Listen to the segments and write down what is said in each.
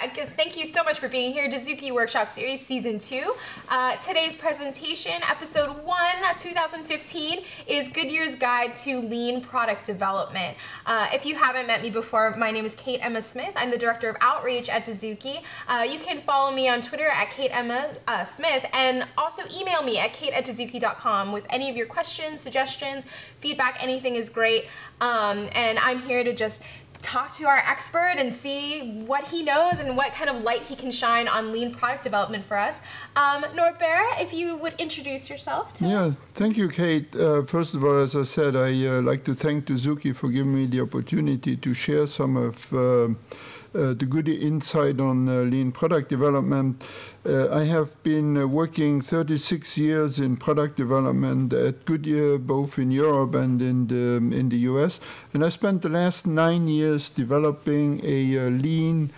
Again, thank you so much for being here. Dozuki Workshop Series Season 2. Today's presentation, Episode 1, 2015, is Goodyear's Guide to Lean Product Development. If you haven't met me before, my name is Kate Emma Smith. I'm the Director of Outreach at Dozuki. You can follow me on Twitter at Kate Emma Smith, and also email me at kate@dozuki.com with any of your questions, suggestions, feedback. Anything is great. And I'm here to just talk to our expert and see what he knows and what kind of light he can shine on lean product development for us. Norbert, if you would introduce yourself to us. Thank you, Kate. First of all, as I said, I like to thank Dozuki for giving me the opportunity to share some of the Goodyear insight on lean product development. I have been working 36 years in product development at Goodyear, both in Europe and in the US. And I spent the last 9 years developing a lean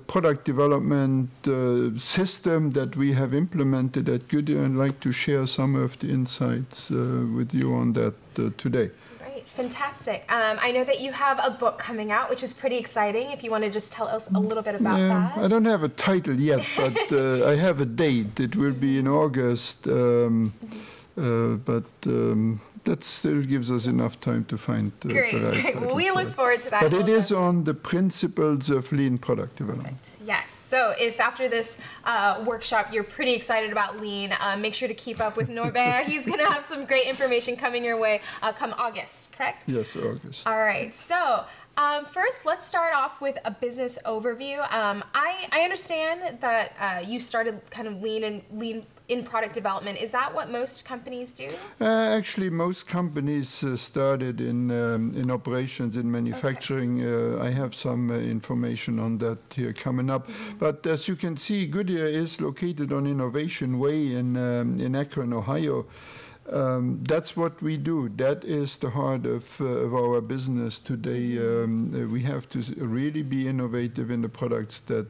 product development system that we have implemented at Goodyear, and I'd like to share some of the insights with you on that today. Fantastic. I know that you have a book coming out, which is pretty exciting. If you want to just tell us a little bit about that. I don't have a title yet, but I have a date. It will be in August, that still gives us enough time to find the right title. Well, we look forward to that. But it is on the principles of lean product development. Perfect. Yes. So if after this workshop you're pretty excited about lean, make sure to keep up with Norbert. He's going to have some great information coming your way come August, correct? Yes, August. All right. So first, let's start off with a business overview. I understand that you started kind of lean in product development. Is that what most companies do? Actually, most companies started in operations, in manufacturing. Okay. I have some information on that here coming up. But as you can see, Goodyear is located on Innovation Way in Akron, Ohio. That's what we do. That is the heart of our business today. We have to really be innovative in the products that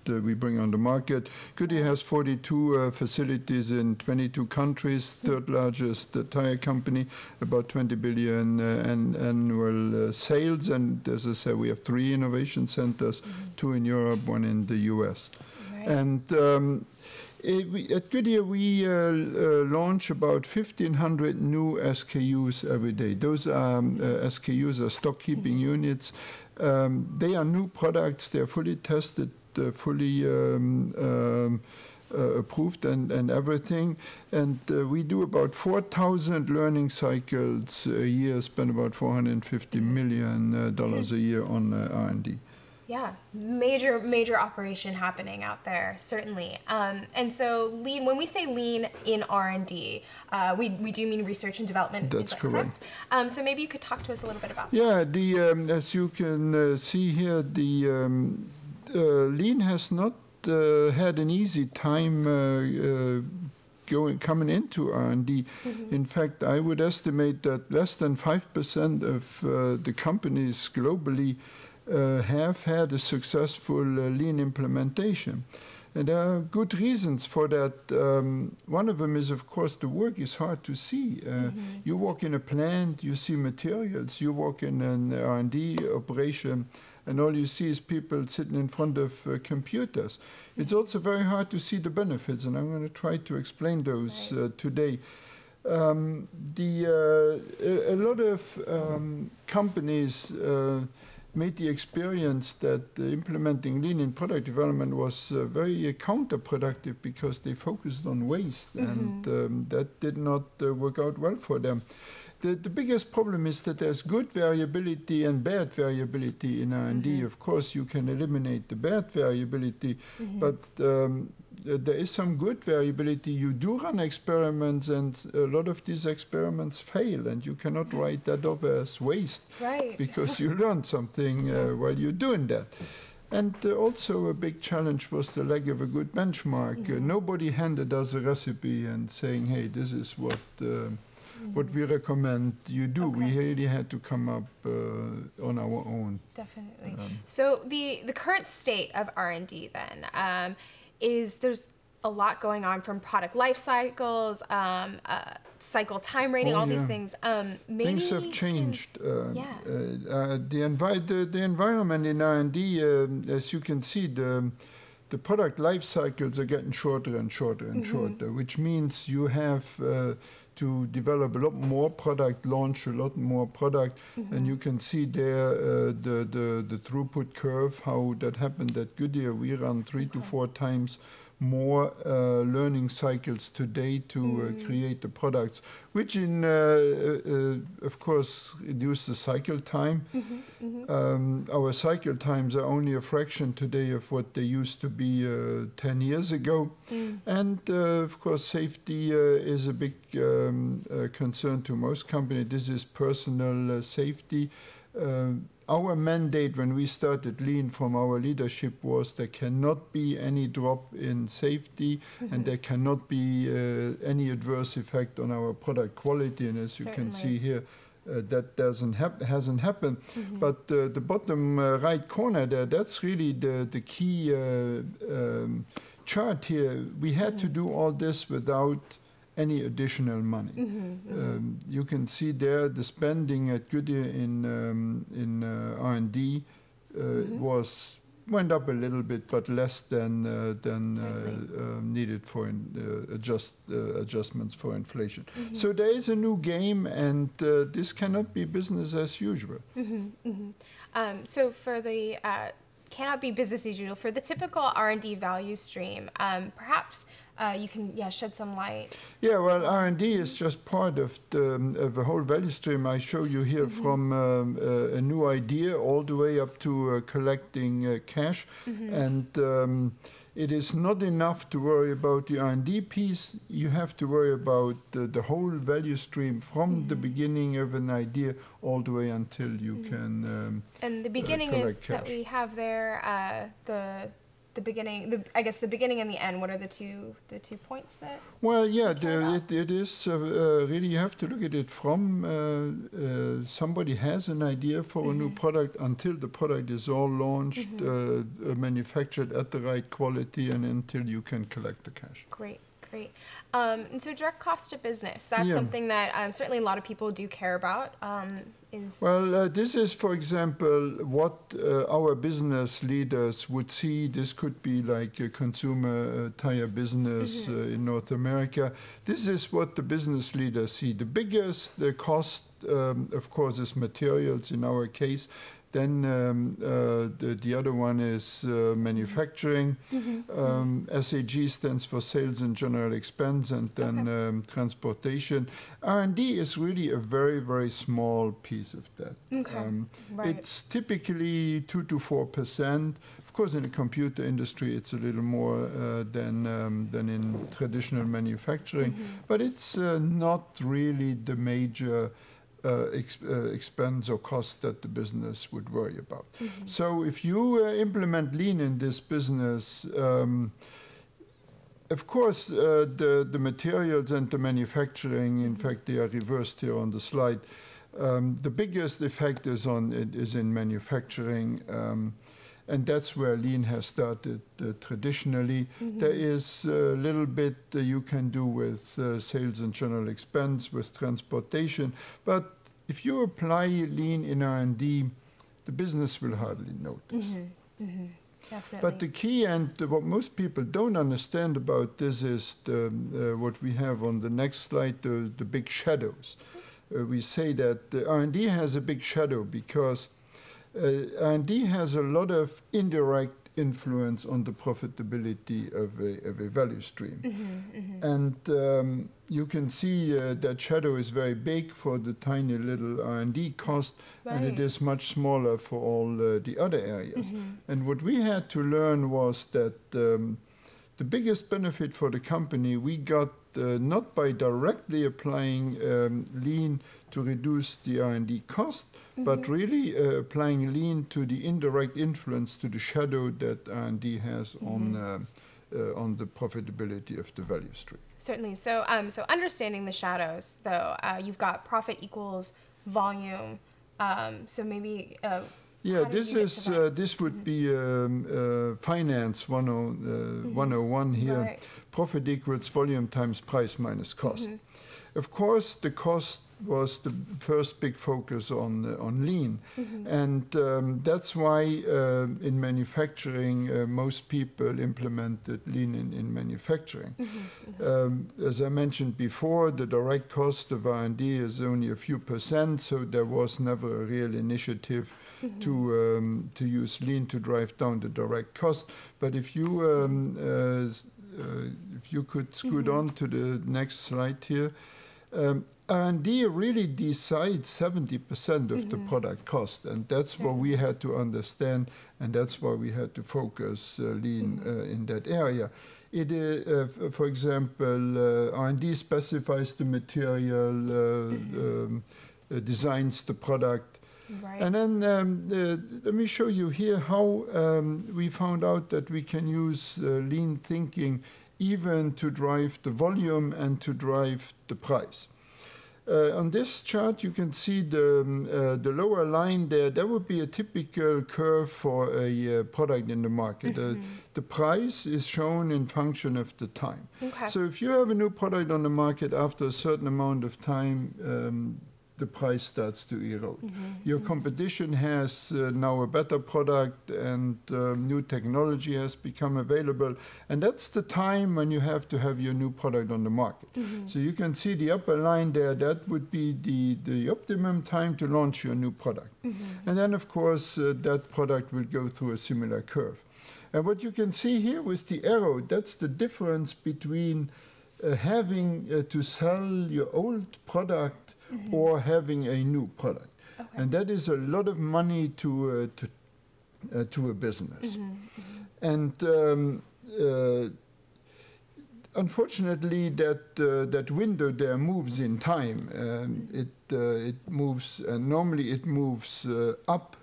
we bring on the market. Goodyear has 42 facilities in 22 countries, third largest tire company, about 20 billion annual sales. And as I said, we have 3 innovation centers, 2 in Europe, 1 in the US. Right. And at Goodyear, we launch about 1,500 new SKUs every day. Those are SKUs are stock keeping units. They are new products. They're fully tested, fully approved and everything. And we do about 4,000 learning cycles a year, spend about $450 million a year on R&D. Yeah, major operation happening out there, certainly. And so lean, when we say lean in R&D, we do mean research and development. That's correct. So maybe you could talk to us a little bit about that. Yeah, as you can see here, the lean has not had an easy time coming into R&D. In fact, I would estimate that less than 5% of the companies globally have had a successful lean implementation. And there are good reasons for that. One of them is, of course, the work is hard to see. You walk in a plant, you see materials. You walk in an R&D operation, and all you see is people sitting in front of computers. It's also very hard to see the benefits, and I'm going to try to explain those today. A lot of companies made the experience that implementing lean in product development was very counterproductive because they focused on waste, and that did not work out well for them. The biggest problem is that there's good variability and bad variability in R&D. Of course, you can eliminate the bad variability, but there is some good variability. You do run experiments, and a lot of these experiments fail, and you cannot write that off as waste, because you learned something while you're doing that. And also a big challenge was the lack of a good benchmark. Nobody handed us a recipe and saying, hey, this is what we recommend you do. We really had to come up on our own. Definitely. So the current state of R&D then is there's a lot going on from product life cycles, cycle time rating, all these things. Maybe things have changed. The environment in R&D, as you can see, the product life cycles are getting shorter and shorter and shorter, which means you have to develop a lot more product, launch a lot more product, and you can see there the throughput curve, how that happened at Goodyear. We run 3 to 4 times more learning cycles today to create the products, which of course reduce the cycle time. Our cycle times are only a fraction today of what they used to be 10 years ago. And of course safety is a big concern to most companies. This is personal safety. Our mandate when we started Lean from our leadership was there cannot be any drop in safety and there cannot be any adverse effect on our product quality. And as you can see here, that hasn't happened. But the bottom right corner there, that's really the key chart here. We had to do all this without any additional money. You can see there the spending at Goodyear in R&D went up a little bit, but less than needed for adjustments for inflation. So there is a new game, and this cannot be business as usual. So for the cannot be business as usual, for the typical R&D value stream, perhaps you can shed some light. Yeah, well, R&D is just part of the whole value stream. I show you here from a new idea all the way up to collecting cash. And it is not enough to worry about the R&D piece. You have to worry about the whole value stream from the beginning of an idea all the way until you can and the beginning is cash. That we have there, the beginning, I guess the beginning and the end. What are the two points that? Well, yeah, it is really, you have to look at it from somebody has an idea for a new product until the product is all launched, manufactured at the right quality, and until you can collect the cash. Great. And so direct cost of business, that's something that certainly a lot of people do care about. Well, this is, for example, what our business leaders would see. This could be like a consumer tire business in North America. This is what the business leaders see. The biggest cost, of course, is materials in our case. Then the other one is manufacturing. SAG stands for sales and general expense, and then transportation. R&D is really a very, very small piece of that. It's typically 2 to 4%. Of course, in the computer industry, it's a little more than in traditional manufacturing, but it's not really the major expense or cost that the business would worry about. So if you implement Lean in this business, of course, the materials and the manufacturing, in fact, they are reversed here on the slide. The biggest effect is in manufacturing. And that's where Lean has started traditionally. There is a little bit you can do with sales and general expense, with transportation. But if you apply Lean in R&D, the business will hardly notice. Definitely. But the key, and what most people don't understand about this, is what we have on the next slide, the big shadows. We say that the R&D has a big shadow because R&D has a lot of indirect influence on the profitability of a value stream. And you can see that shadow is very big for the tiny little R&D cost, and it is much smaller for all the other areas. And what we had to learn was that the biggest benefit for the company we got not by directly applying Lean to reduce the R&D cost, but really applying Lean to the indirect influence, to the shadow that R&D has on the profitability of the value stream. Certainly. So, so understanding the shadows, though, you've got profit equals volume. So maybe. Yeah, this would be finance 101 here. Right. Profit equals volume times price minus cost. Of course, the cost was the first big focus on lean, and that's why in manufacturing most people implemented lean in manufacturing. As I mentioned before, the direct cost of R&D is only a few percent, so there was never a real initiative to use lean to drive down the direct cost. But if you could scoot on to the next slide here. R&D really decides 70% of the product cost, and that's what we had to understand, and that's why we had to focus lean in that area. It, for example, R&D specifies the material, designs the product. Right. And then let me show you here how we found out that we can use lean thinking even to drive the volume and to drive the price. On this chart, you can see the lower line there. That would be a typical curve for a product in the market. The price is shown in function of the time. Okay. So if you have a new product on the market, after a certain amount of time, the price starts to erode. Your competition has now a better product, and new technology has become available, and that's the time when you have to have your new product on the market. So you can see the upper line there, that would be the optimum time to launch your new product. And then of course that product will go through a similar curve. And what you can see here with the arrow, that's the difference between having to sell your old product or having a new product. Okay. And that is a lot of money to a business. And unfortunately, that window there moves in time. It moves, normally it moves up,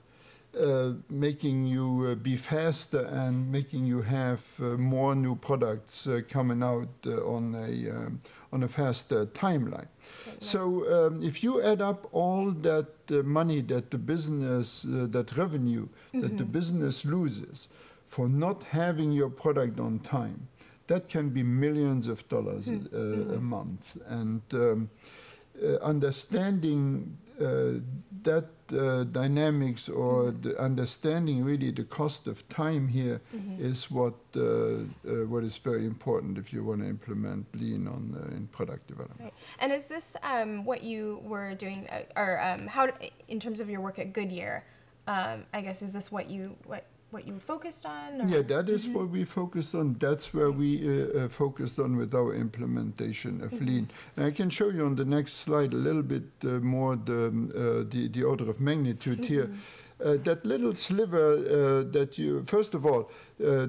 making you be faster and making you have more new products coming out on a faster timeline. So if you add up all that money that the business, that revenue that the business loses for not having your product on time, that can be millions of dollars a month. And understanding that dynamics, or the understanding really the cost of time here is what is very important if you want to implement lean in product development. Right. And is this what you were doing, or how, in terms of your work at Goodyear? I guess, is this what you focused on? Or? Yeah, that is what we focused on. That's where we focused on with our implementation of lean. And I can show you on the next slide a little bit more the order of magnitude here. That little sliver that you, first of all,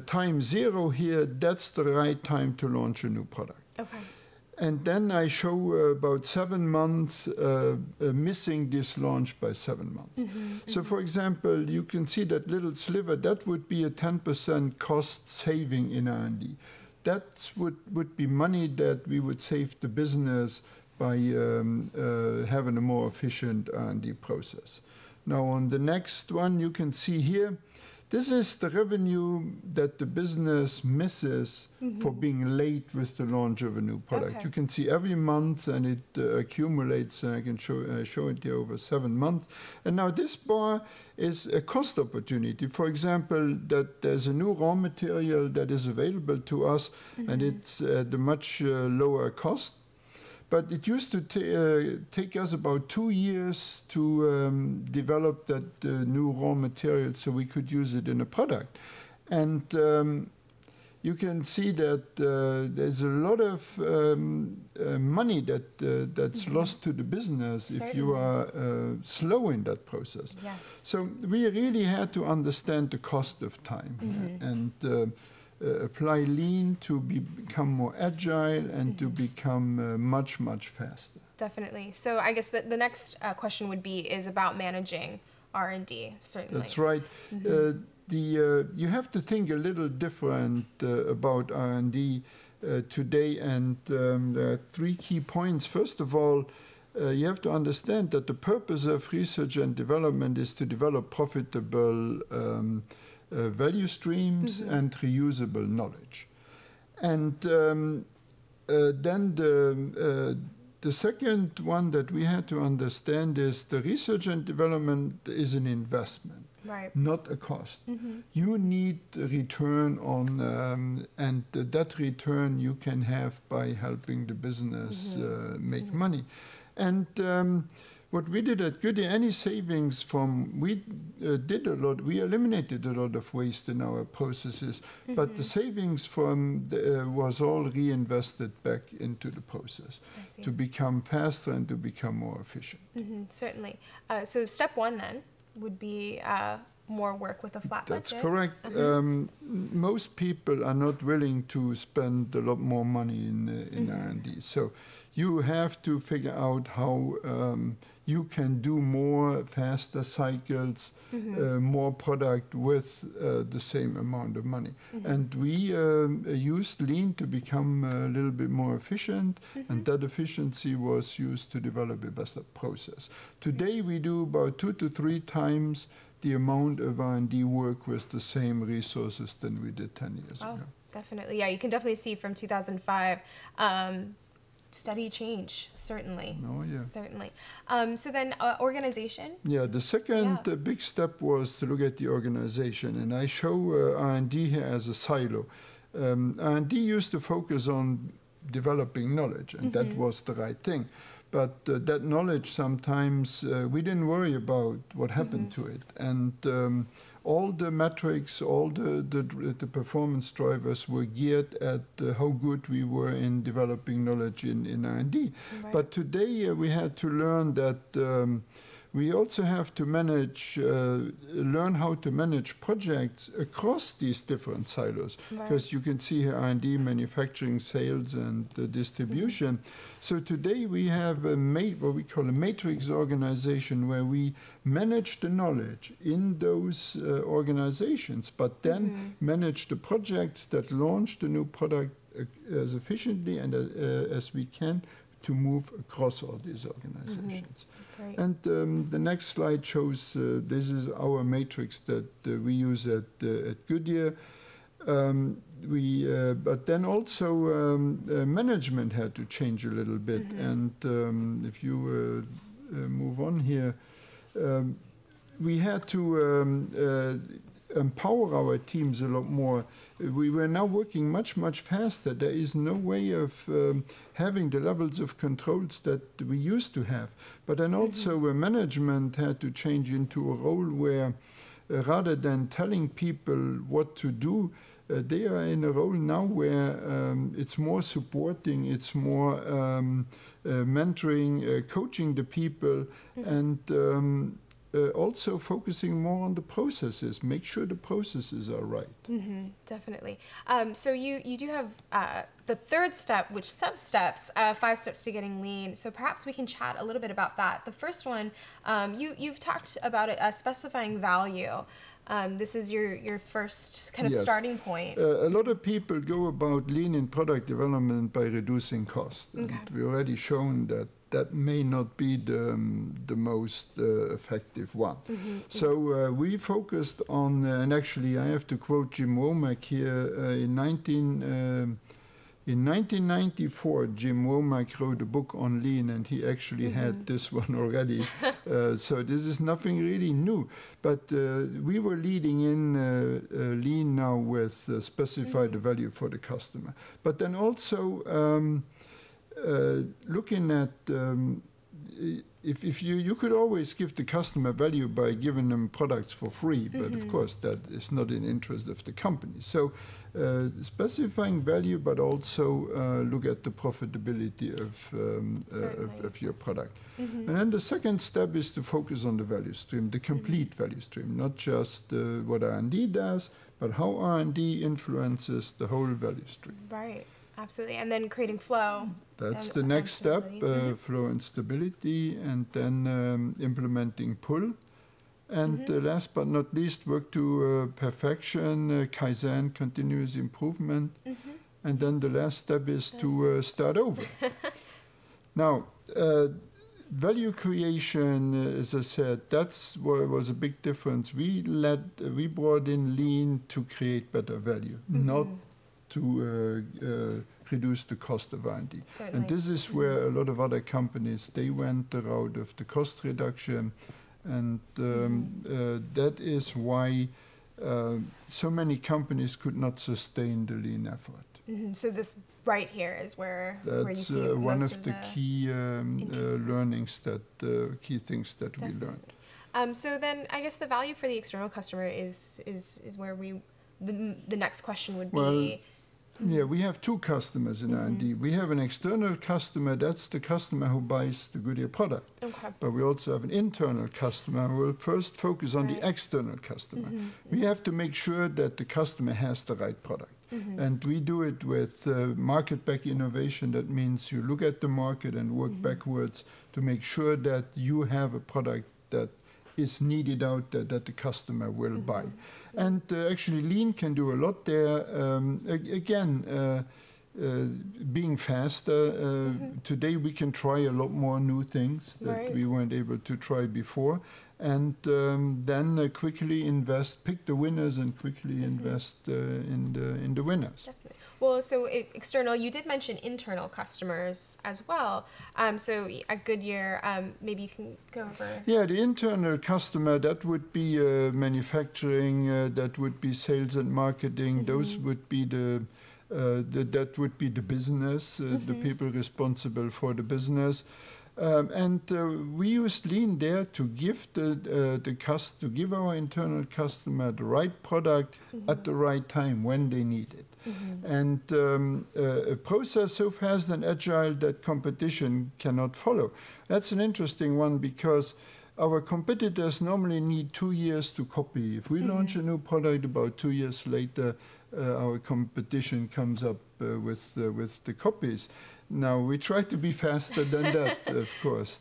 time 0 here, that's the right time to launch a new product. Okay. And then I show about 7 months, missing this launch by 7 months. So for example, you can see that little sliver, that would be a 10% cost saving in R&D. That would be money that we would save the business by having a more efficient R&D process. Now on the next one, you can see here, this is the revenue that the business misses for being late with the launch of a new product. Okay. You can see every month, and it accumulates, and I can show it here over 7 months. And now this bar is a cost opportunity. For example, that there's a new raw material that is available to us, and it's at a much lower cost. But it used to take us about 2 years to develop that new raw material so we could use it in a product. And you can see that there's a lot of money that's lost to the business. Certainly. If you are slow in that process. Yes. So we really had to understand the cost of time and apply lean to become more agile and to become much, much faster. Definitely. So I guess the next question would be is about managing R&D, certainly. That's right. You have to think a little different about R&D today, and there are 3 key points. First of all, you have to understand that the purpose of research and development is to develop profitable value streams and reusable knowledge. And then the second one that we had to understand is the research and development is an investment, not a cost. You need a return on, and that return you can have by helping the business make money. And what we did at Goodyear, any savings from, we eliminated a lot of waste in our processes, but the savings from was all reinvested back into the process to become faster and to become more efficient. Certainly. So step one then would be more work with a flat budget. That's correct. Most people are not willing to spend a lot more money in R&D. So you have to figure out how you can do more faster cycles, more product with the same amount of money. And we used Lean to become a little bit more efficient, and that efficiency was used to develop a better process. Today we do about 2 to 3 times the amount of R&D work with the same resources than we did 10 years ago. Definitely. Yeah, you can definitely see from 2005 steady change, certainly. Oh, yeah. Certainly. So then organization? Yeah, the second big step was to look at the organization. And I show R&D here as a silo. R&D used to focus on developing knowledge, and that was the right thing. But that knowledge, sometimes we didn't worry about what happened to it. And all the metrics, all the performance drivers were geared at how good we were in developing knowledge in R&D. But today we had to learn that we also have to manage, learn how to manage projects across these different silos. Because you can see here R&D, manufacturing, sales, and distribution. So today we have what we call a matrix organization, where we manage the knowledge in those organizations, but then manage the projects that launch the new product as efficiently and as we can to move across all these organizations. And the next slide shows this is our matrix that we use at Goodyear. But then also management had to change a little bit. And if you move on here, we had to empower our teams a lot more. We were now working much, much faster. There is no way of having the levels of controls that we used to have. But then also management had to change into a role where rather than telling people what to do, they are in a role now where it's more supporting, it's more mentoring, coaching the people, and also focusing more on the processes, make sure the processes are right. Definitely. So you do have the third step, which sub-steps, 5 steps to getting lean. So perhaps we can chat a little bit about that. The first one, you've talked about it, specifying value. This is your first kind of starting point. A lot of people go about lean in product development by reducing cost. And we've already shown that that may not be the most effective one. So we focused on, and actually I have to quote Jim Womack here, in 1994, Jim Womack wrote a book on lean, and he actually had this one already. So this is nothing really new. But we were leading in lean now with specify the value for the customer. But then also looking at if you could always give the customer value by giving them products for free, but of course that is not in interest of the company. So specifying value, but also look at the profitability of your product. And then the second step is to focus on the value stream, the complete value stream, not just what R&D does, but how R&D influences the whole value stream. Right. Absolutely, and then creating flow. That's the next step, flow and stability, and then implementing pull. And last but not least, work to perfection, Kaizen, continuous improvement. And then the last step is to start over. Now, value creation, as I said, that's what was a big difference. We brought in Lean to create better value, not to reduce the cost of R&D. And this is where a lot of other companies, they went the route of the cost reduction, and that is why so many companies could not sustain the Lean effort. So this right here is where you see That's one most of the key learnings, key things that we learned. So then I guess the value for the external customer is where the next question would be. Yeah, we have two customers in R&D. We have an external customer, that's the customer who buys the Goodyear product. Okay. But we also have an internal customer who will first focus on the external customer. We have to make sure that the customer has the right product. And we do it with market-back innovation. That means you look at the market and work backwards to make sure that you have a product that is needed out there that the customer will buy. And actually Lean can do a lot there. Being faster, today we can try a lot more new things that we weren't able to try before. And then quickly invest, pick the winners and quickly invest in the winners. Definitely. Well, so external, you did mention internal customers as well. So at Goodyear, maybe you can go over. Yeah, the internal customer, that would be manufacturing, that would be sales and marketing. Those would be that would be the business, the people responsible for the business. We used Lean there to give to give our internal customer the right product at the right time when they need it. And a process so fast and agile that competition cannot follow. That's an interesting one because our competitors normally need 2 years to copy. If we launch a new product, about 2 years later, our competition comes up with the copies. Now, we try to be faster than that, of course,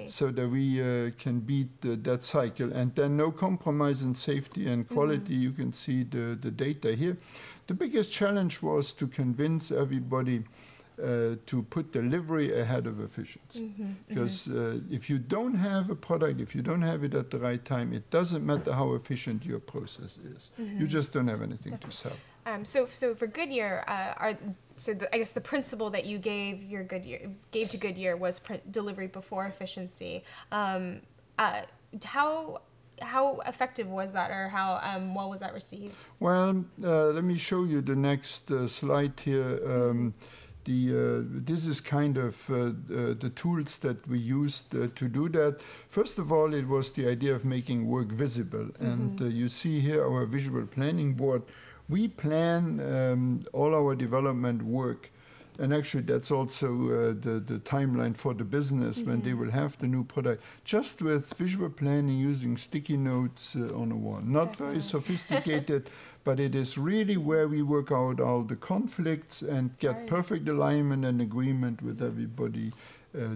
so that we can beat that cycle. And then no compromise in safety and quality. You can see the data here. The biggest challenge was to convince everybody to put delivery ahead of efficiency. Because if you don't have a product, if you don't have it at the right time, it doesn't matter how efficient your process is. You just don't have anything to sell. So for Goodyear, I guess the principle that you gave to Goodyear was delivery before efficiency. How effective was that, or how well was that received? Well, let me show you the next slide here. This is kind of the tools that we used to do that. First of all, it was the idea of making work visible. And you see here our visual planning board. We plan all our development work. And actually, that's also the timeline for the business when they will have the new product. Just with visual planning using sticky notes on a wall. Not very sophisticated, but it is really where we work out all the conflicts and get perfect alignment and agreement with everybody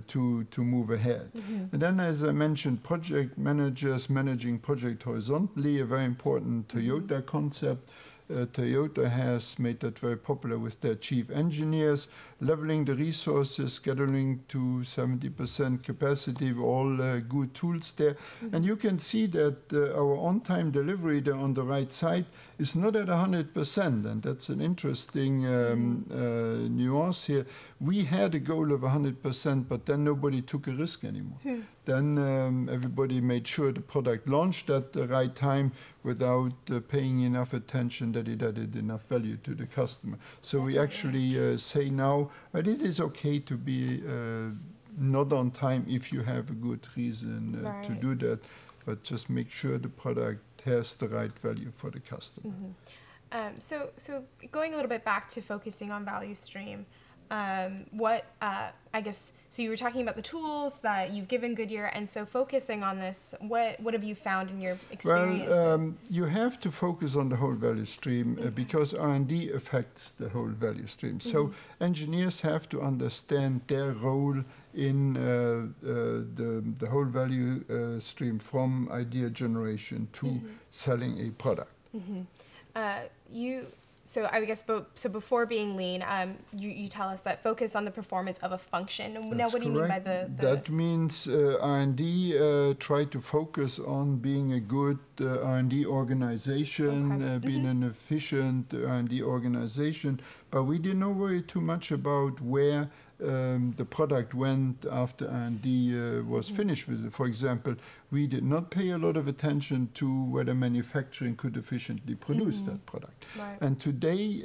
to move ahead. And then, as I mentioned, project managers managing project horizontally, a very important Toyota concept. Toyota has made that very popular with their chief engineers, leveling the resources, scheduling to 70% capacity, all good tools there. And you can see that our on-time delivery there on the right side is not at 100%, and that's an interesting nuance here. We had a goal of 100%, but then nobody took a risk anymore. Then everybody made sure the product launched at the right time without paying enough attention that it added enough value to the customer. So we actually say now, but it is okay to be not on time if you have a good reason to do that, but just make sure the product has the right value for the customer. So going a little bit back to focusing on value stream, I guess, so you were talking about the tools that you've given Goodyear, and so focusing on this, what have you found in your experiences? Well, you have to focus on the whole value stream because R&D affects the whole value stream. So engineers have to understand their role in the whole value stream from idea generation to selling a product. so I guess, so before being lean, you tell us that focus on the performance of a function. Now, what do you mean by the... That means R&D try to focus on being a good R&D organization, being an efficient R&D organization, but we did not worry too much about where the product went after R&D was finished with it. For example, we did not pay a lot of attention to whether manufacturing could efficiently produce that product. Right. And today,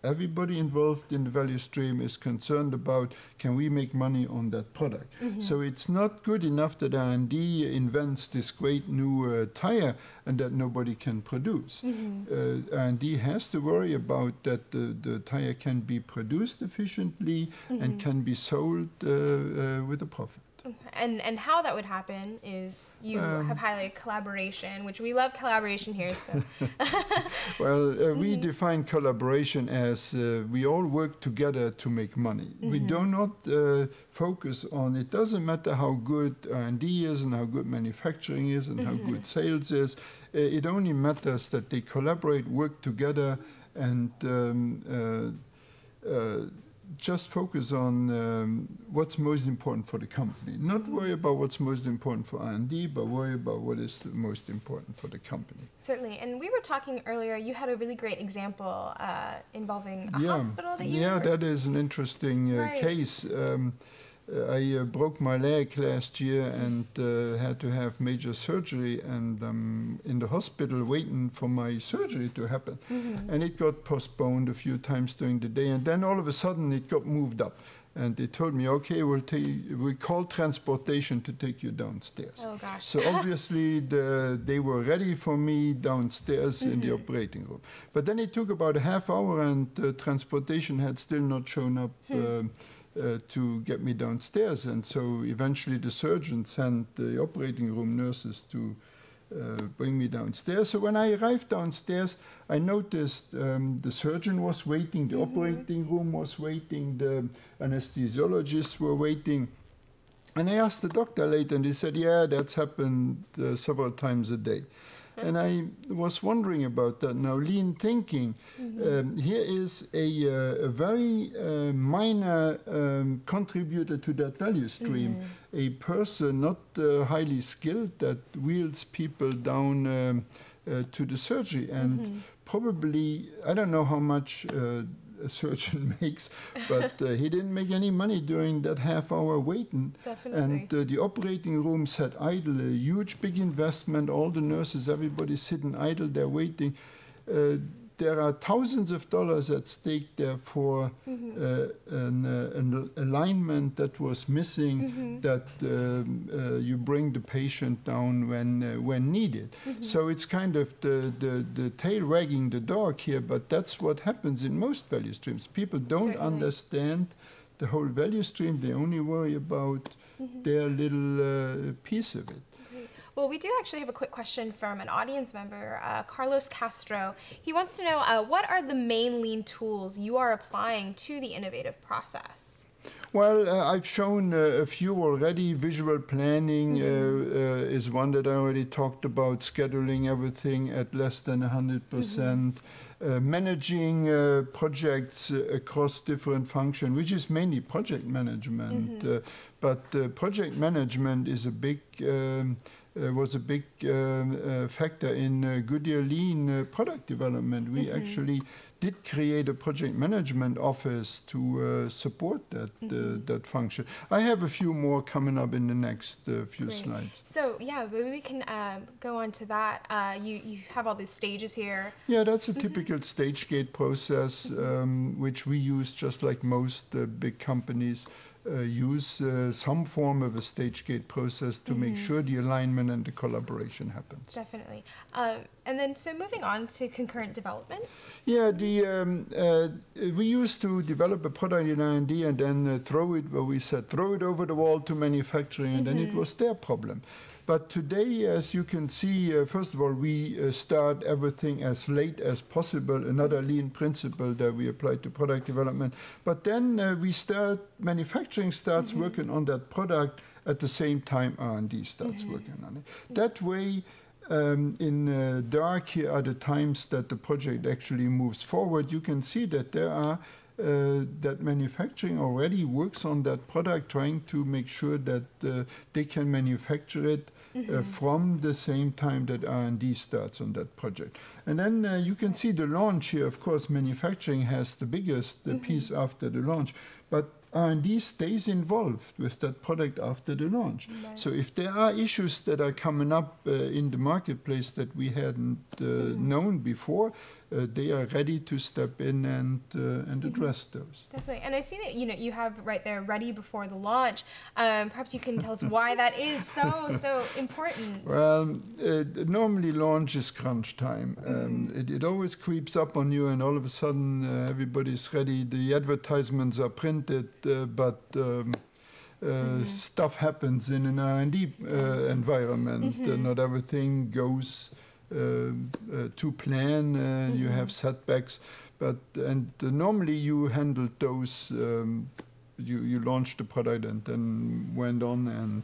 everybody involved in the value stream is concerned about, can we make money on that product? So it's not good enough that R&D invents this great new tire and that nobody can produce. R&D has to worry about that the tire can be produced efficiently and can be sold with a profit. And how that would happen is you have highlighted collaboration, which we love collaboration here. So, well, we define collaboration as we all work together to make money. We do not focus on, it doesn't matter how good R&D is and how good manufacturing is and how good sales is. It only matters that they collaborate, work together, and just focus on what's most important for the company. Not worry about what's most important for R&D, but worry about what is the most important for the company. Certainly. And we were talking earlier, you had a really great example involving a hospital that you... Yeah, that is an interesting case. I broke my leg last year and had to have major surgery, and in the hospital waiting for my surgery to happen. And it got postponed a few times during the day, and then all of a sudden it got moved up. And they told me, okay, we'll call transportation to take you downstairs. Oh, gosh. So obviously they were ready for me downstairs in the operating room. But then it took about a half hour, and transportation had still not shown up to get me downstairs, and so eventually the surgeon sent the operating room nurses to bring me downstairs. So when I arrived downstairs, I noticed the surgeon was waiting, the operating room was waiting, the anesthesiologists were waiting. And I asked the doctor later, and he said, yeah, that's happened several times a day. And I was wondering about that now. Lean thinking, here is a very minor contributor to that value stream. A person not highly skilled that wheels people down to the surgery. And probably, I don't know how much a surgeon makes, but he didn't make any money during that half-hour waiting. Definitely. And the operating room sat idle, a huge, big investment. All the nurses, everybody sitting idle, they're waiting. There are thousands of dollars at stake there for an alignment that was missing, that you bring the patient down when needed. So it's kind of the tail wagging the dog here, but that's what happens in most value streams. People don't understand the whole value stream. They only worry about their little piece of it. Well, we do actually have a quick question from an audience member, Carlos Castro. He wants to know, what are the main lean tools you are applying to the innovative process? Well, I've shown a few already. Visual planning is one that I already talked about, scheduling everything at less than 100%. Managing projects across different functions, which is mainly project management. But project management is a big was a big factor in Goodyear Lean product development. We actually did create a project management office to support that function. I have a few more coming up in the next few slides. So yeah, maybe we can go on to that. You have all these stages here. Yeah, that's a typical stage gate process, which we use just like most big companies. Use some form of a stage gate process to make sure the alignment and the collaboration happens. Definitely. And then, so moving on to concurrent development. Yeah, we used to develop a product in R&D and then throw it over the wall to manufacturing, and then it was their problem. But today, as you can see, first of all, we start everything as late as possible, another lean principle that we apply to product development. But then manufacturing starts working on that product at the same time R&D starts working on it. That way, In dark, here are the times that the project actually moves forward. You can see that there are that manufacturing already works on that product, trying to make sure that they can manufacture it from the same time that R&D starts on that project. And then you can see the launch here. Of course, manufacturing has the biggest piece after the launch, but R&D stays involved with that product after the launch. Right. So if there are issues that are coming up in the marketplace that we hadn't known before, they are ready to step in and address those. Definitely. And I see that you have right there, ready before the launch. Perhaps you can tell us why that is so important. Well, normally launch is crunch time. It always creeps up on you, and all of a sudden everybody's ready. The advertisements are printed, but stuff happens in an R&D environment. Not everything goes to plan. You have setbacks, and normally you handled those. You launched the product and then went on and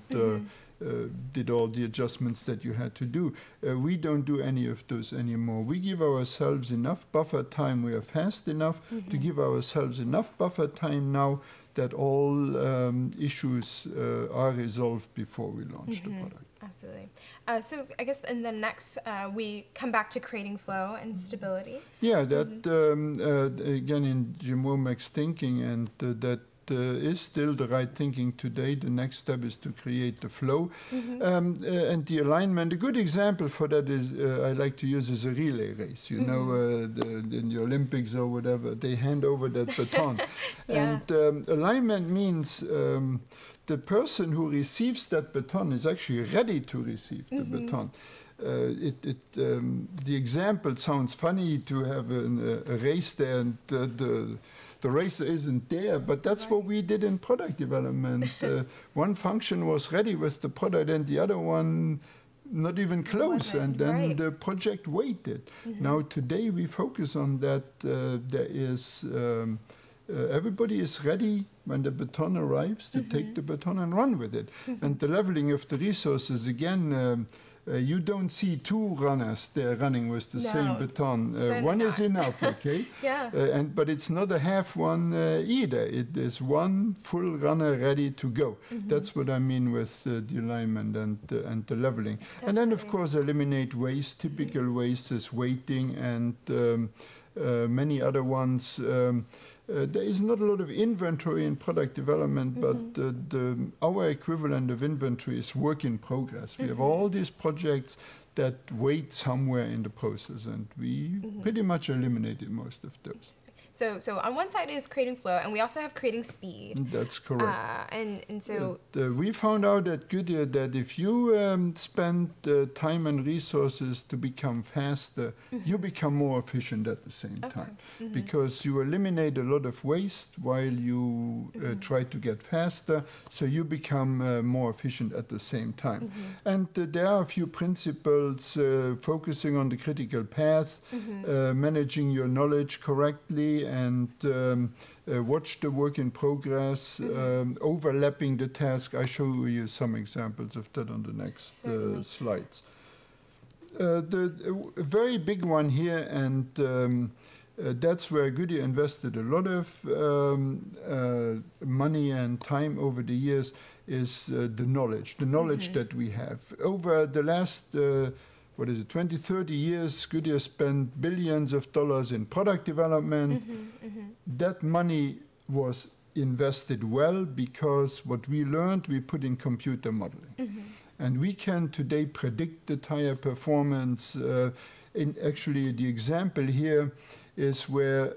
did all the adjustments that you had to do. We don't do any of those anymore. We give ourselves enough buffer time. We are fast enough to give ourselves enough buffer time now that all issues are resolved before we launch the product. Absolutely. So I guess in the next, we come back to creating flow and stability. Yeah, that again in Jim Womack's thinking, and that is still the right thinking today. The next step is to create the flow and the alignment. A good example for that is I like to use is a relay race. You know, in the Olympics or whatever, they hand over that baton. And alignment means the person who receives that baton is actually ready to receive the baton. The example sounds funny to have a race there and the racer isn't there, but that's what we did in product development. One function was ready with the product and the other one not even close, and then the project waited. Now today we focus on that. There is everybody is ready when the baton arrives to take the baton and run with it. And the leveling of the resources, again, you don't see two runners there running with the same baton. One is enough, okay? But it's not a half one either. It is one full runner ready to go. That's what I mean with the alignment and the leveling. Definitely. And then, of course, eliminate waste. Typical waste is waiting and many other ones. There is not a lot of inventory in product development, but our equivalent of inventory is work in progress. We have all these projects that wait somewhere in the process, and we pretty much eliminated most of those. So on one side is creating flow, and we also have creating speed. That's correct. And so we found out at Goodyear that if you spend time and resources to become faster, you become more efficient at the same time, because you eliminate a lot of waste while you try to get faster, so you become more efficient at the same time. And there are a few principles, focusing on the critical path, managing your knowledge correctly, and watch the work in progress, overlapping the task. I show you some examples of that on the next slides. The very big one here, and that's where Goodyear invested a lot of money and time over the years, is the knowledge that we have. Over the last 20, 30 years, Goodyear spent billions of dollars in product development. That money was invested well because what we learned, we put in computer modeling. And we can today predict the tire performance. Actually, the example here is where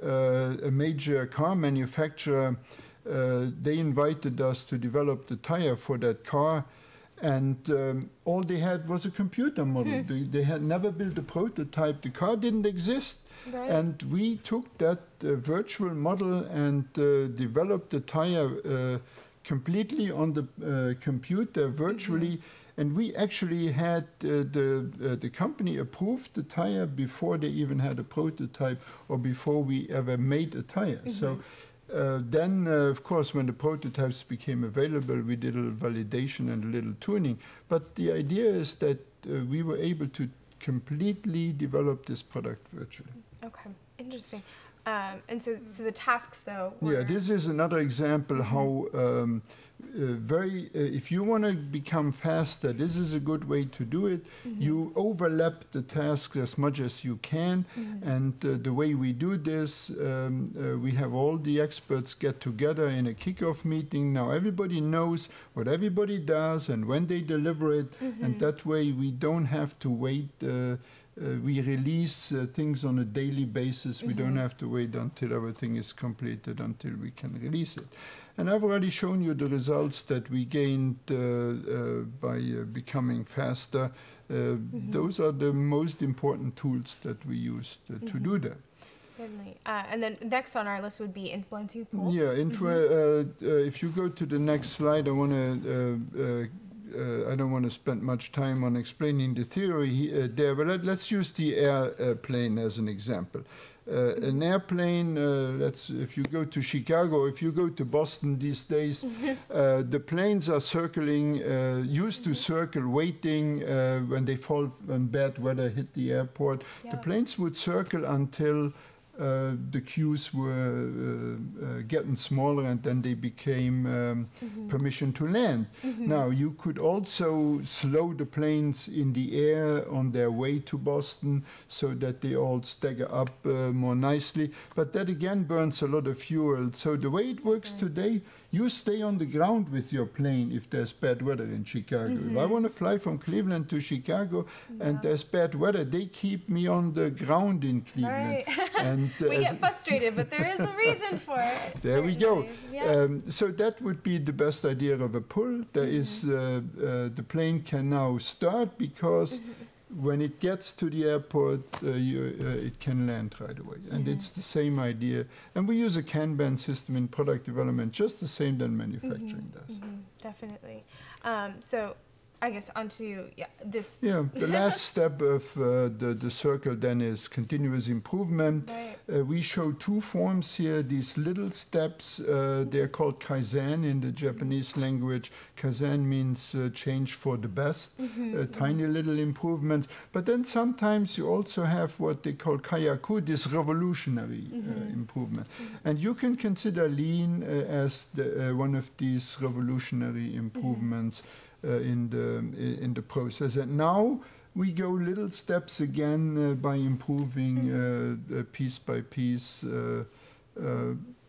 a major car manufacturer, they invited us to develop the tire for that car. And all they had was a computer model. They had never built a prototype. The car didn't exist. And we took that virtual model and developed the tire completely on the computer virtually. And we actually had the company approved the tire before they even had a prototype or before we ever made a tire. So then, of course, when the prototypes became available, we did a little validation and a little tuning. But the idea is that we were able to completely develop this product virtually. Okay, interesting. And so the tasks, though, were... Yeah, this is another example how if you want to become faster, this is a good way to do it. You overlap the tasks as much as you can, and the way we do this, we have all the experts get together in a kickoff meeting. Now everybody knows what everybody does and when they deliver it, and that way we don't have to wait. We release things on a daily basis. We don't have to wait until everything is completed until we can release it. And I've already shown you the results that we gained by becoming faster. Those are the most important tools that we used to do that. Certainly. And then next on our list would be influencing pull. Yeah, if you go to the next slide, I don't want to spend much time on explaining the theory there, but let's use the airplane as an example. An airplane, if you go to Chicago, if you go to Boston these days, the planes are circling, used to circle, waiting when bad weather hit the airport. Yeah. The planes would circle until the queues were getting smaller, and then they became permission to land. Now, you could also slow the planes in the air on their way to Boston so that they all stagger up more nicely. But that again burns a lot of fuel. So the way it works today, you stay on the ground with your plane if there's bad weather in Chicago. If I want to fly from Cleveland to Chicago and there's bad weather, they keep me on the ground in Cleveland. Right. And, we get frustrated, but there is a reason for it. There we go. Yeah. So that would be the best idea of a pull. There is the plane can now start because when it gets to the airport, it can land right away. And it's the same idea. And we use a Kanban system in product development, just the same that manufacturing does. Definitely. So I guess onto this. Yeah, the last step of the circle then is continuous improvement. Right. We show two forms here, these little steps. They're called Kaizen in the Japanese language. Kaizen means change for the best, tiny little improvements. But then sometimes you also have what they call Kayaku, this revolutionary improvement. And you can consider Lean as one of these revolutionary improvements in the process. And now we go little steps again by improving piece by piece,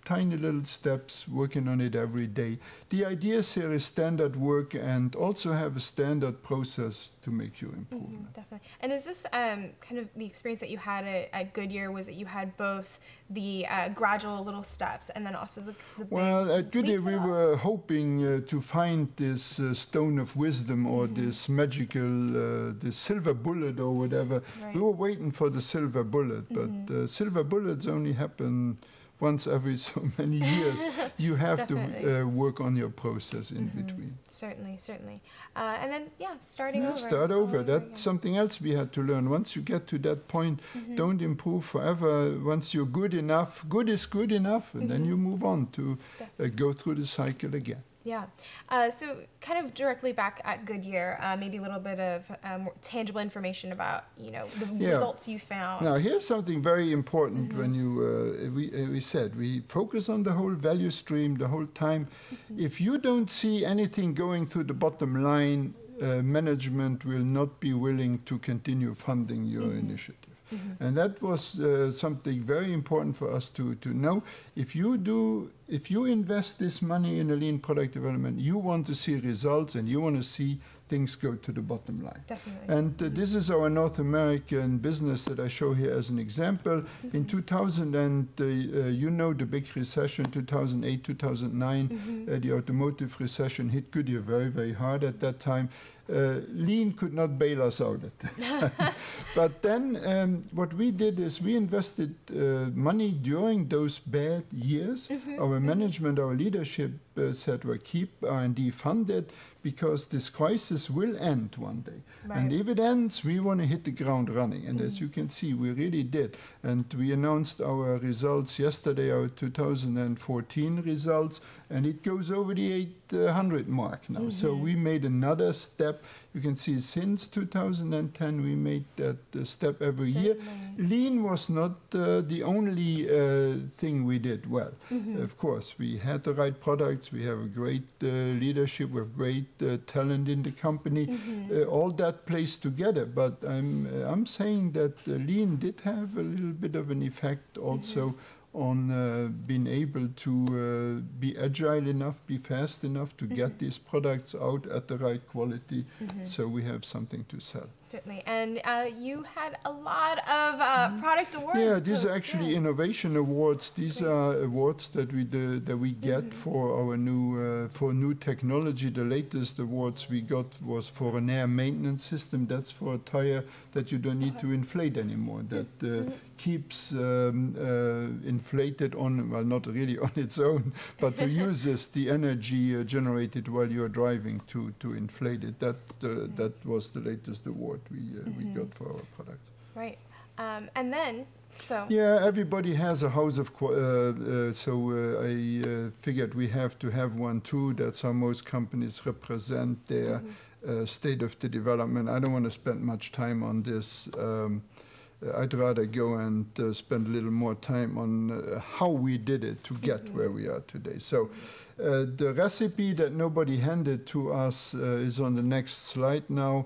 tiny little steps, working on it every day. The idea here is standard work and also have a standard process to make your improvement. Definitely. And is this kind of the experience that you had at Goodyear, was that you had both the gradual little steps and then also the big Well, at Goodyear we leaps? were hoping to find this stone of wisdom or this magical, this silver bullet or whatever. Right. We were waiting for the silver bullet, but silver bullets only happen once every so many years. You have to work on your process in between. Certainly, certainly. And then, starting over. Start over. That's something else we had to learn. Once you get to that point, don't improve forever. Once you're good enough, good is good enough, and then you move on to go through the cycle again. Yeah. So kind of directly back at Goodyear, maybe a little bit of more tangible information about, the results you found. Now, here's something very important when we said we focus on the whole value stream the whole time. If you don't see anything going through the bottom line, management will not be willing to continue funding your initiative. And that was something very important for us to know. If you invest this money in a lean product development, you want to see results and you want to see things go to the bottom line. Definitely. And this is our North American business that I show here as an example. In 2000, and the big recession, 2008, 2009, the automotive recession hit Goodyear very, very hard at that time. Lean could not bail us out at that time. But then what we did is we invested money during those bad years. Our management, our leadership said, well, keep R&D funded because this crisis will end one day. Right. And if it ends, we want to hit the ground running. And as you can see, we really did. And we announced our results yesterday, our 2014 results, and it goes over the 800 mark now. So we made another step you can see since 2010 we made that step every year. Lean was not the only thing we did well. Of course, we had the right products, we have a great leadership, we have great talent in the company. All that plays together, but I'm saying that Lean did have a little bit of an effect also on being able to be agile enough, be fast enough to get these products out at the right quality, so we have something to sell. Certainly, and you had a lot of product awards. Yeah, these are actually innovation awards. These are awards that we get for our new technology. The latest awards we got was for an air maintenance system. That's for a tire that you don't need to inflate anymore. That keeps inflated on, well, not really on its own, but uses the energy generated while you're driving to inflate it. That was the latest award we got for our products. Right. And then, so... Yeah, everybody has a house of... I figured we have to have one too. That's how most companies represent their state of the development. I don't want to spend much time on this. I'd rather go and spend a little more time on how we did it to get where we are today. So the recipe that nobody handed to us is on the next slide now.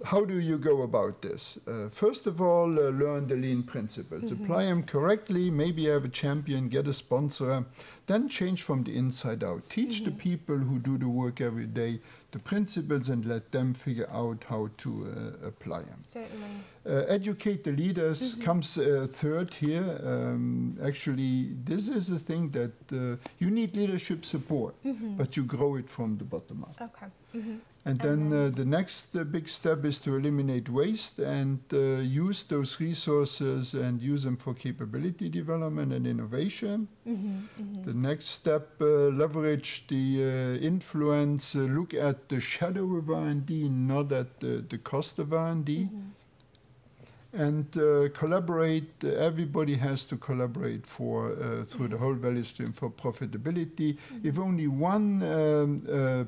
How do you go about this? First of all, learn the lean principles. Apply them correctly, maybe have a champion, get a sponsor, then change from the inside out. Teach the people who do the work every day the principles and let them figure out how to apply them. Certainly. Educate the leaders comes third here. Actually, this is a thing that you need leadership support, but you grow it from the bottom up. Okay. And then the next big step is to eliminate waste and use those resources and use them for capability development and innovation. The next step, leverage the influence, look at the shadow of R&D, not at the cost of R&D. And collaborate. Everybody has to collaborate through the whole value stream for profitability. If only one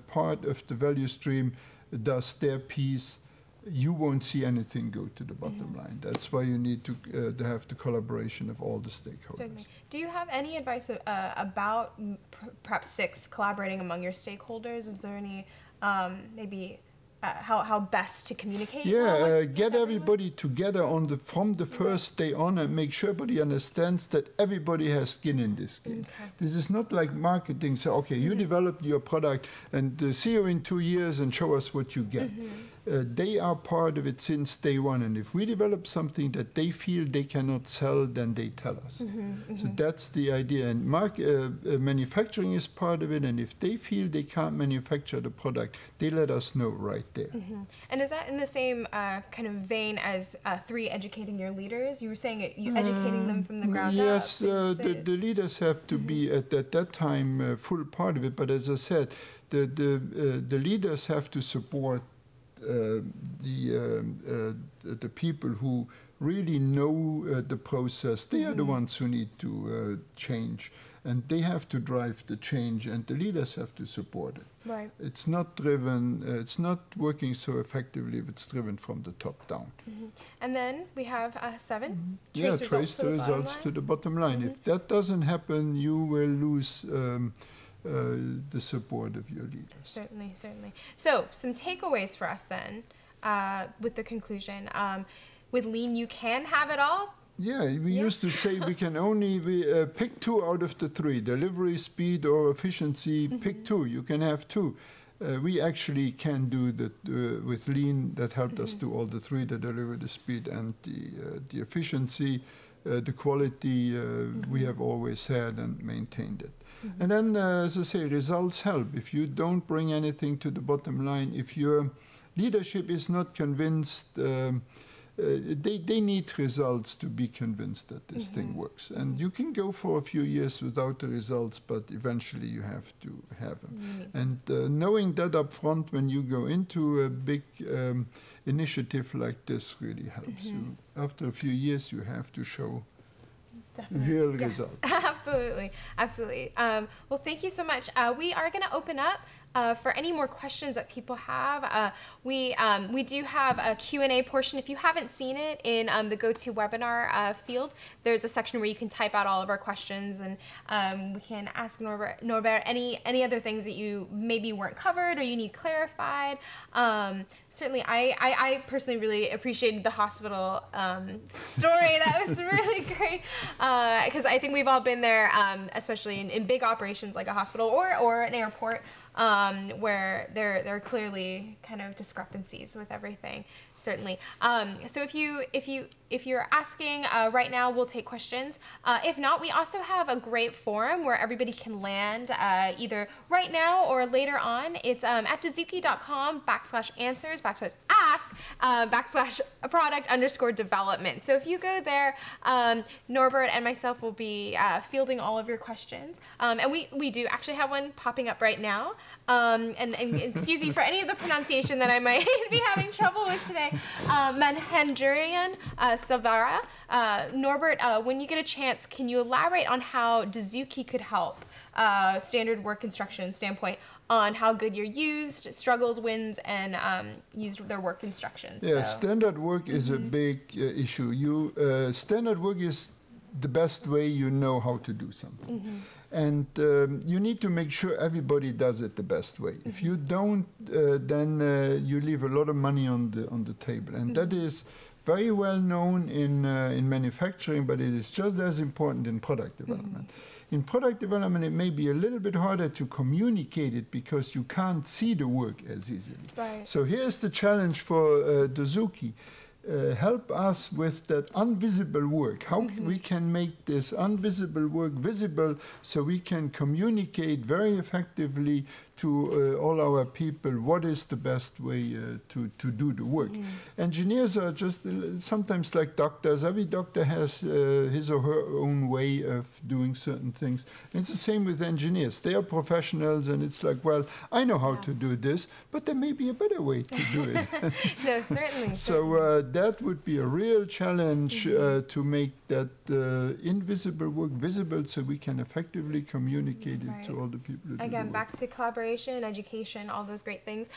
part of the value stream does their piece, you won't see anything go to the bottom line. That's why you need to have the collaboration of all the stakeholders. Certainly. Do you have any advice about perhaps 6 collaborating among your stakeholders? Is there any maybe how best to communicate? Yeah, get everybody together from the first day on and make sure everybody understands that everybody has skin in this game. This is not like marketing. So, okay, you developed your product and see you in 2 years and show us what you get. They are part of it since day one. And if we develop something that they feel they cannot sell, then they tell us. So that's the idea. And manufacturing is part of it. And if they feel they can't manufacture the product, they let us know right there. And is that in the same kind of vein as 3, educating your leaders? You were saying educating them from the ground up. Yes, the leaders have to be at that time full part of it. But as I said, the leaders have to support the people who really know the process. They are the ones who need to change, and they have to drive the change, and the leaders have to support it. Right. It's not driven. It's not working so effectively if it's driven from the top down. And then we have 7. Trace the results to the bottom line. If that doesn't happen, you will lose the support of your leaders. Certainly, certainly. So, some takeaways for us then, with the conclusion. With Lean, you can have it all. Yeah, we used to say we can only pick 2 out of the 3, delivery, speed, or efficiency. Pick 2, you can have 2. We actually can do that with Lean. That helped us do all the 3, the delivery, the speed, and the efficiency. The quality we have always had and maintained it. And then, as I say, results help. If you don't bring anything to the bottom line, if your leadership is not convinced, they need results to be convinced that this thing works. And you can go for a few years without the results, but eventually you have to have them. And knowing that up front when you go into a big initiative like this really helps you. After a few years, you have to show real results. Absolutely, absolutely. Well, thank you so much. We are going to open up for any more questions that people have. We do have a Q&A portion. If you haven't seen it in the GoToWebinar field, there's a section where you can type out all of our questions, and we can ask Norbert any other things that you maybe weren't covered or you need clarified. Certainly, I personally really appreciated the hospital story. That was really great, because I think we've all been there, especially in big operations like a hospital or an airport, where there are clearly kind of discrepancies with everything. Certainly. So if you're asking right now, we'll take questions. If not, we also have a great forum where everybody can land either right now or later on. It's at dozuki.com/answers/ask/product_development. So if you go there, Norbert and myself will be fielding all of your questions. And we do actually have one popping up right now. And excuse me for any of the pronunciation that I might be having trouble with today. Manhendrian Savara. Norbert, when you get a chance, can you elaborate on how Dozuki could help standard work instruction standpoint on how Goodyear used struggles, wins, and used their work instructions? Yeah, standard work is a big issue. Standard work is the best way you know how to do something. And you need to make sure everybody does it the best way. If you don't, then you leave a lot of money on the table. And that is very well known in manufacturing, but it is just as important in product development. In product development, it may be a little bit harder to communicate it because you can't see the work as easily. Right. So here's the challenge for Dozuki. Help us with that invisible work. How we can make this invisible work visible so we can communicate very effectively to all our people what is the best way to do the work. Engineers are just sometimes like doctors. Every doctor has his or her own way of doing certain things. And it's the same with engineers. They are professionals, and it's like, well, I know how to do this, but there may be a better way to do it. No, certainly. So that would be a real challenge to make that invisible work visible so we can effectively communicate it to all the people who do Again, the back to collaboration, education, all those great things.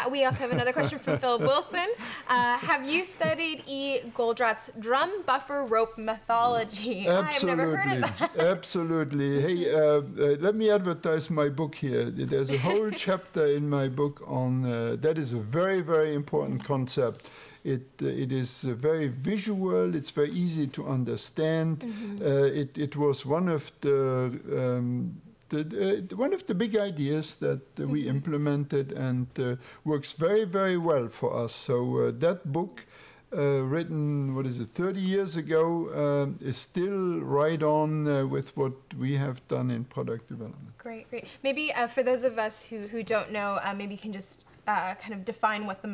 We also have another question from Philip Wilson. Have you studied E. Goldratt's drum buffer rope methodology? Absolutely. I've never heard of that. Absolutely. Hey, let me advertise my book here. There's a whole chapter in my book on that is a very, very important concept. It is very visual. It's very easy to understand. It was one of the big ideas that we implemented and works very, very well for us. So that book, written, 30 years ago, is still right on with what we have done in product development. Great, great. Maybe for those of us who don't know, maybe you can just kind of define what the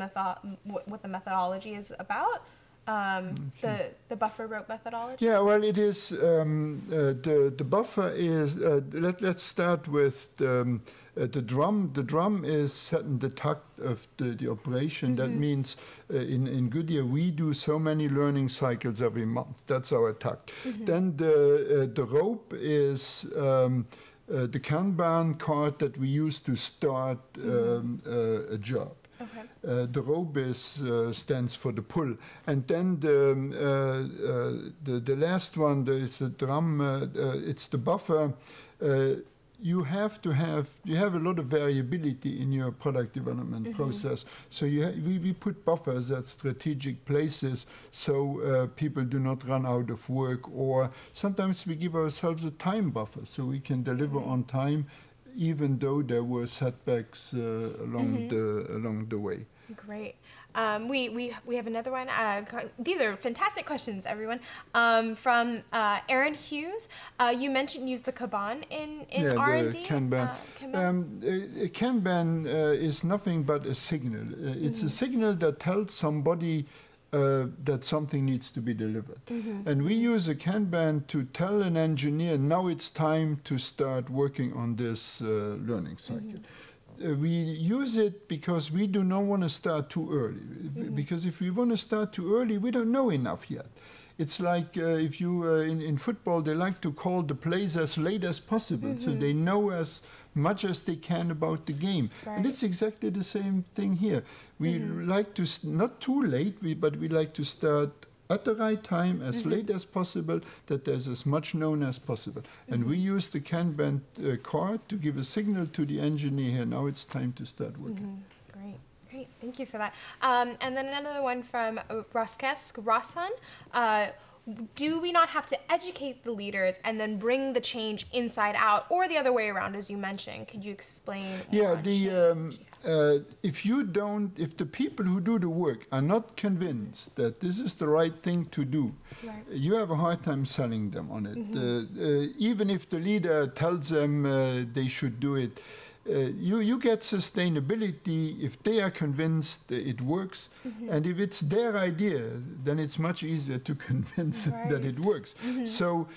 methodology is about. The buffer rope methodology? Yeah, well, it is, the buffer is, let's start with the drum. The drum is setting the takt of the operation. That means in Goodyear, we do so many learning cycles every month. That's our takt. Then the rope is the Kanban card that we use to start a job. Okay. The rope stands for the pull, and then the last one is the drum. It's the buffer. You have a lot of variability in your product development process. So we put buffers at strategic places so people do not run out of work, or sometimes we give ourselves a time buffer so we can deliver on time, even though there were setbacks along the way. Great. We have another one. These are fantastic questions, everyone. From Aaron Hughes. You mentioned use the Kanban in R&D. The Kanban. Kanban is nothing but a signal. It's a signal that tells somebody that something needs to be delivered. And we use a Kanban to tell an engineer, now it's time to start working on this learning cycle. We use it because we do not want to start too early. Because if we want to start too early, we don't know enough yet. It's like if you, in football, they like to call the plays as late as possible, so they know as much as they can about the game. Right. And it's exactly the same thing here. We like to, not too late, but we like to start at the right time, as late as possible, that there's as much known as possible. And we use the Kanban card to give a signal to the engineer here, now it's time to start working. Great, great, thank you for that. And then another one from Rasan. Do we not have to educate the leaders and then bring the change inside out, or the other way around, as you mentioned? Could you explain? Yeah, if the people who do the work are not convinced that this is the right thing to do, you have a hard time selling them on it. Even if the leader tells them they should do it, you get sustainability if they are convinced it works, and if it's their idea, then it's much easier to convince that it works. So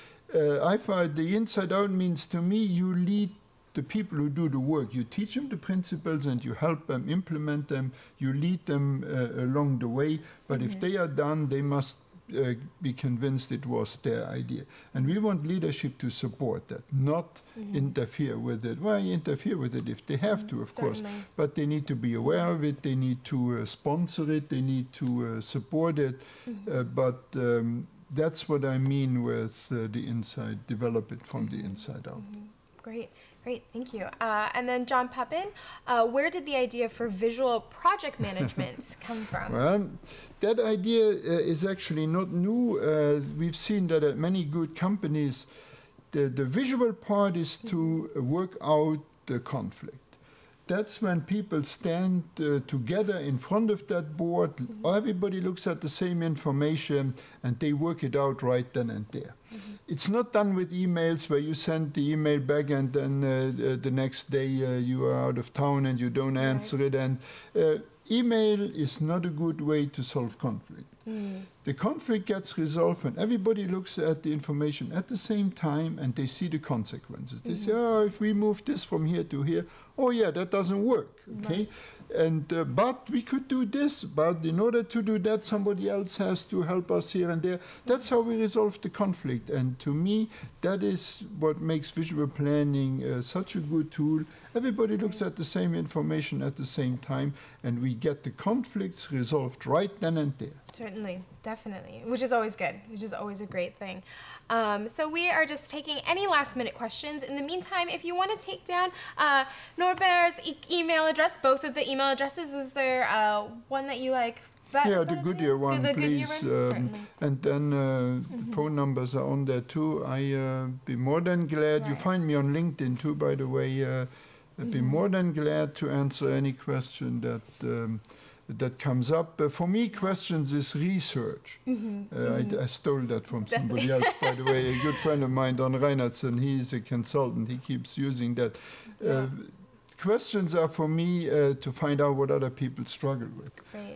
I find the inside out means, to me, you lead the people who do the work. You teach them the principles and you help them implement them. You lead them along the way. But if they are done, they must be convinced it was their idea. And we want leadership to support that, not interfere with it. Why interfere with it if they have to, of course. But they need to be aware of it. They need to sponsor it. They need to support it. But that's what I mean with the inside, develop it from the inside out. Great, great, thank you. And then John Pepin, where did the idea for visual project management come from? Well, that idea is actually not new. We've seen that at many good companies, the visual part is to work out the conflict. That's when people stand together in front of that board, everybody looks at the same information, and they work it out right then and there. It's not done with emails where you send the email back and then the next day you are out of town and you don't answer it. And email is not a good way to solve conflict. The conflict gets resolved when everybody looks at the information at the same time and they see the consequences. They say, oh, if we move this from here to here, oh yeah, that doesn't work, okay? And but we could do this, but in order to do that, somebody else has to help us here and there. That's how we resolve the conflict. And to me, that is what makes visual planning such a good tool. Everybody looks at the same information at the same time, and we get the conflicts resolved right then and there. Certainly, definitely, which is always good, which is always a great thing. So we are just taking any last-minute questions. In the meantime, if you want to take down Norbert's email address, both of the email addresses, is there one that you like? Yeah, the Goodyear one, the please. Goodyear one? And then the phone numbers are on there too. I'd be more than glad. You find me on LinkedIn too, by the way. I'd be more than glad to answer any question that comes up. For me, questions is research. I stole that from somebody else, by the way. A good friend of mine, Don Reinertsen, he's a consultant. He keeps using that. Questions are for me to find out what other people struggle with.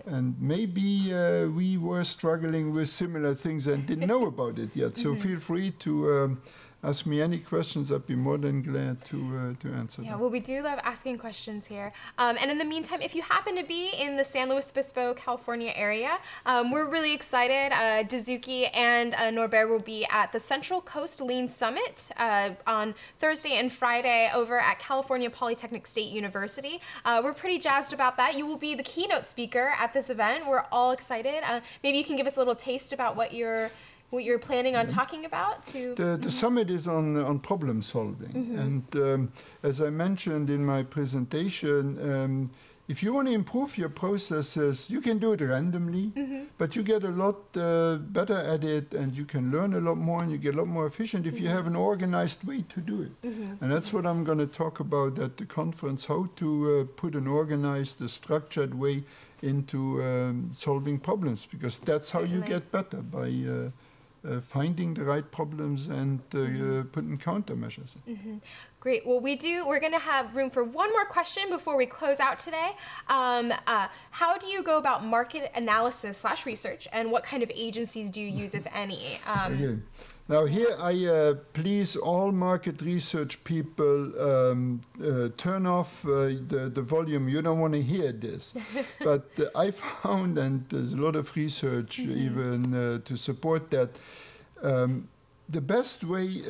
And maybe we were struggling with similar things and didn't know about it yet. So feel free to ask me any questions. I'd be more than glad to answer them. Well, we do love asking questions here. And in the meantime, if you happen to be in the San Luis Obispo, California area, we're really excited. Dozuki and Norbert will be at the Central Coast Lean Summit on Thursday and Friday over at California Polytechnic State University. We're pretty jazzed about that. You will be the keynote speaker at this event. We're all excited. Maybe you can give us a little taste about what you're planning on talking about? The summit is on problem solving. And as I mentioned in my presentation, if you want to improve your processes, you can do it randomly, but you get a lot better at it, and you can learn a lot more, and you get a lot more efficient if you have an organized way to do it. And that's what I'm going to talk about at the conference, how to put an organized, structured way into solving problems, because that's how you get better, by finding the right problems and putting countermeasures. Great. Well, we're going to have room for one more question before we close out today. How do you go about market analysis / research, and what kind of agencies do you use, if any? Now here I please all market research people turn off the volume. You don't want to hear this. But I found, and there's a lot of research even to support that, the best way,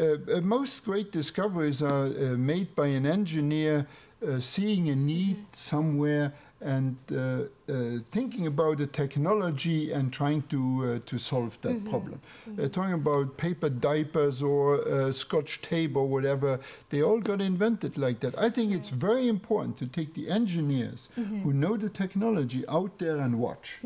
most great discoveries are made by an engineer seeing a need somewhere and thinking about the technology and trying to solve that problem. Talking about paper diapers or Scotch tape or whatever, they all got invented like that. I think it's very important to take the engineers who know the technology out there and watch.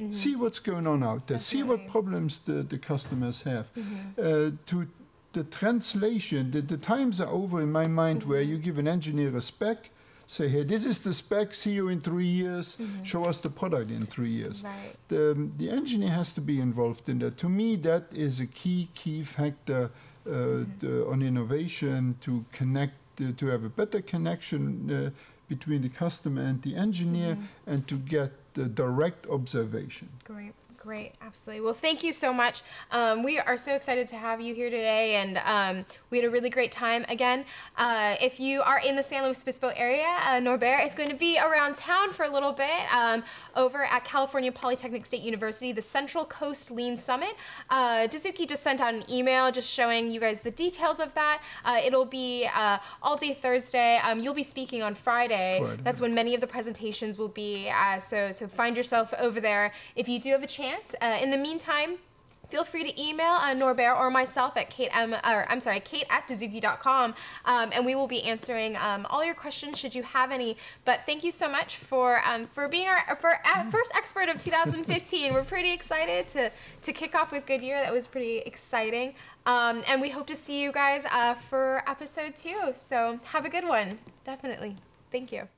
See what's going on out there. See what problems the customers have. To the translation, the times are over in my mind where you give an engineer a spec, say, hey, this is the spec, see you in 3 years, show us the product in 3 years. Right. The engineer has to be involved in that. To me, that is a key factor on innovation, to connect, to have a better connection between the customer and the engineer, and to get the direct observation. Great. Great, absolutely. Well, thank you so much. We are so excited to have you here today, and we had a really great time. Again, if you are in the San Luis Obispo area, Norbert is going to be around town for a little bit over at California Polytechnic State University, the Central Coast Lean Summit. Dozuki just sent out an email just showing you guys the details of that. It'll be all day Thursday. You'll be speaking on Friday. That's when many of the presentations will be. So find yourself over there. If you do have a chance, in the meantime, feel free to email Norbert or myself at kate@dozuki.com, and we will be answering all your questions should you have any. But thank you so much for being our first expert of 2015. We're pretty excited to kick off with Goodyear. That was pretty exciting, and we hope to see you guys for episode 2. So have a good one, definitely. Thank you.